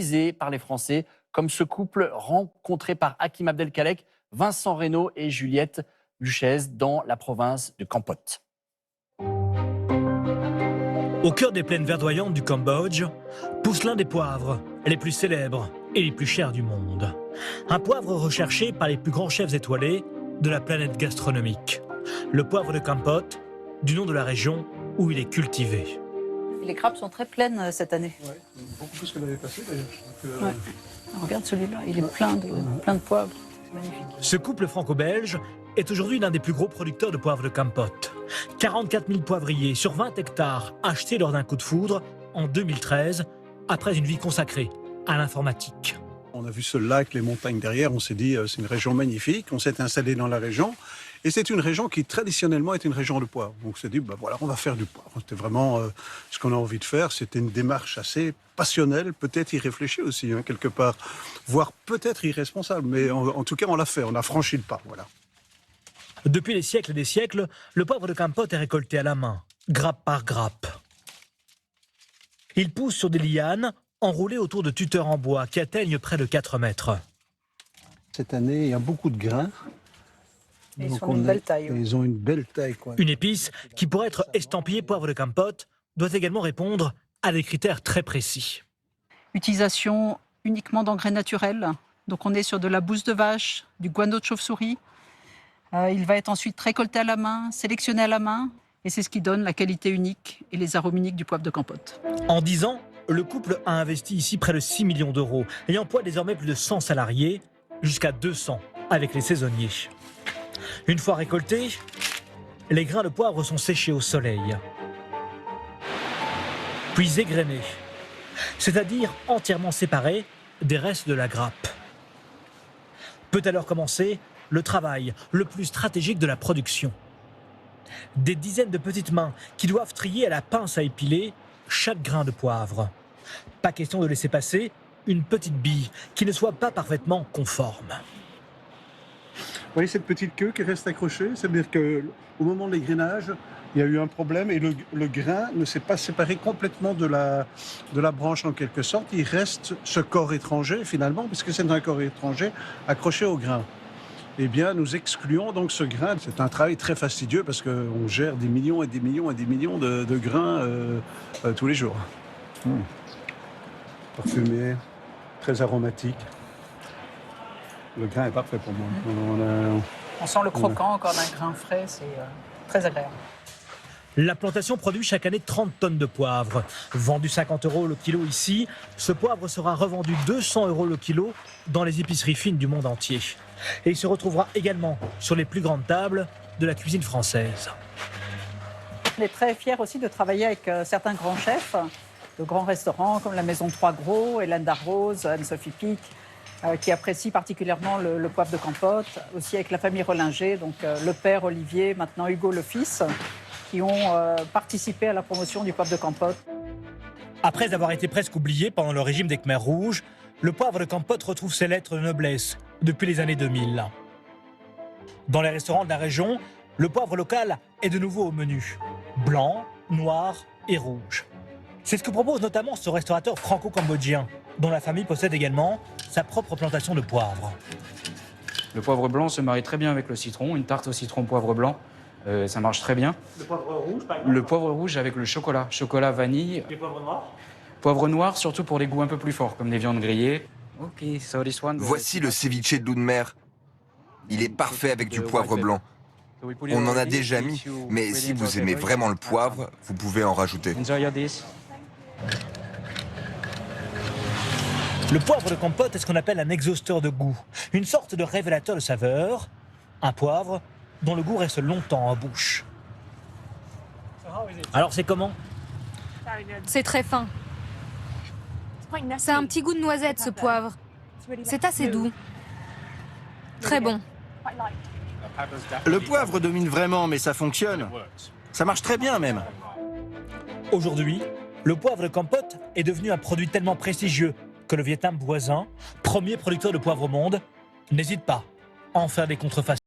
prisés par les Français, comme ce couple rencontré par Hakim Abdelkalek, Vincent Reynaud et Juliette Duchesse dans la province de Kampot. Au cœur des plaines verdoyantes du Cambodge, pousse l'un des poivres les plus célèbres et les plus chers du monde. Un poivre recherché par les plus grands chefs étoilés de la planète gastronomique. Le poivre de Kampot, du nom de la région où il est cultivé. Les grappes sont très pleines cette année. Ouais, beaucoup plus que l'année passée d'ailleurs. Ouais. Regarde celui-là, il est plein de poivre. C'est magnifique. Ce couple franco-belge est aujourd'hui l'un des plus gros producteurs de poivre de Kampot. 44 000 poivriers sur 20 hectares achetés lors d'un coup de foudre en 2013, après une vie consacrée à l'informatique. On a vu ce lac, les montagnes derrière, on s'est dit c'est une région magnifique, on s'est installé dans la région. Et c'est une région qui traditionnellement est une région de poivre. Donc on s'est dit, voilà, on va faire du poivre. C'était vraiment ce qu'on a envie de faire. C'était une démarche assez passionnelle, peut-être irréfléchie aussi, quelque part, voire peut-être irresponsable. Mais en tout cas, on l'a fait, on a franchi le pas. Voilà. Depuis les siècles et des siècles, le poivre de Kampot est récolté à la main, grappe par grappe. Il pousse sur des lianes enroulées autour de tuteurs en bois qui atteignent près de 4 mètres. Cette année, il y a beaucoup de grains. Et ils ont une belle taille. Ils ont une belle taille, quoi. Une épice qui, pour être estampillée poivre de Kampot, doit également répondre à des critères très précis. Utilisation uniquement d'engrais naturels. Donc on est sur de la bouse de vache, du guano de chauve-souris. Il va être ensuite récolté à la main, sélectionné à la main. Et c'est ce qui donne la qualité unique et les arômes uniques du poivre de Kampot. En 10 ans, le couple a investi ici près de 6 millions d'euros et emploie désormais plus de 100 salariés, jusqu'à 200 avec les saisonniers. Une fois récoltés, les grains de poivre sont séchés au soleil, puis égrenés, c'est-à-dire entièrement séparés des restes de la grappe. Peut alors commencer le travail le plus stratégique de la production. Des dizaines de petites mains qui doivent trier à la pince à épiler chaque grain de poivre. Pas question de laisser passer une petite bille qui ne soit pas parfaitement conforme. Vous voyez cette petite queue qui reste accrochée? C'est-à-dire qu'au moment de l'égrenage, il y a eu un problème et le grain ne s'est pas séparé complètement de la branche en quelque sorte. Il reste ce corps étranger finalement, puisque c'est un corps étranger accroché au grain. Eh bien, nous excluons donc ce grain. C'est un travail très fastidieux parce qu'on gère des millions et des millions et des millions de grains tous les jours. Parfumé, très aromatique. Le grain est parfait pour moi. On sent le croquant encore d'un grain frais, c'est très agréable. La plantation produit chaque année 30 tonnes de poivre. Vendu 50 € le kilo ici, ce poivre sera revendu 200 € le kilo dans les épiceries fines du monde entier. Et il se retrouvera également sur les plus grandes tables de la cuisine française. On est très fiers aussi de travailler avec certains grands chefs de grands restaurants comme la Maison Trois Gros, Hélène Darroze, Anne-Sophie Pic, qui apprécient particulièrement le poivre de Kampot. Aussi avec la famille Rollinger, donc le père Olivier, maintenant Hugo le fils, qui ont participé à la promotion du poivre de Kampot. Après avoir été presque oublié pendant le régime des Khmers rouges, le poivre de Kampot retrouve ses lettres de noblesse depuis les années 2000. Dans les restaurants de la région, le poivre local est de nouveau au menu. Blanc, noir et rouge. C'est ce que propose notamment ce restaurateur franco-cambodgien, dont la famille possède également sa propre plantation de poivre. Le poivre blanc se marie très bien avec le citron. Une tarte au citron poivre blanc, ça marche très bien. Le poivre rouge, par exemple? Le poivre rouge avec le chocolat, vanille. Et le poivre noir? Poivre noir, surtout pour des goûts un peu plus forts, comme les viandes grillées. Voici le ceviche de loup de mer. Il est parfait avec du poivre blanc. On en a déjà mis, mais si vous aimez vraiment le poivre, vous pouvez en rajouter. Le poivre de Kampot est ce qu'on appelle un exhausteur de goût, une sorte de révélateur de saveur, un poivre dont le goût reste longtemps en bouche. Alors c'est comment? C'est très fin. Ça a un petit goût de noisette, ce poivre. C'est assez doux. Très bon. Le poivre domine vraiment, mais ça fonctionne. Ça marche très bien même. Aujourd'hui, le poivre de Kampot est devenu un produit tellement prestigieux que le Vietnam voisin, premier producteur de poivre au monde, n'hésite pas à en faire des contrefaçons.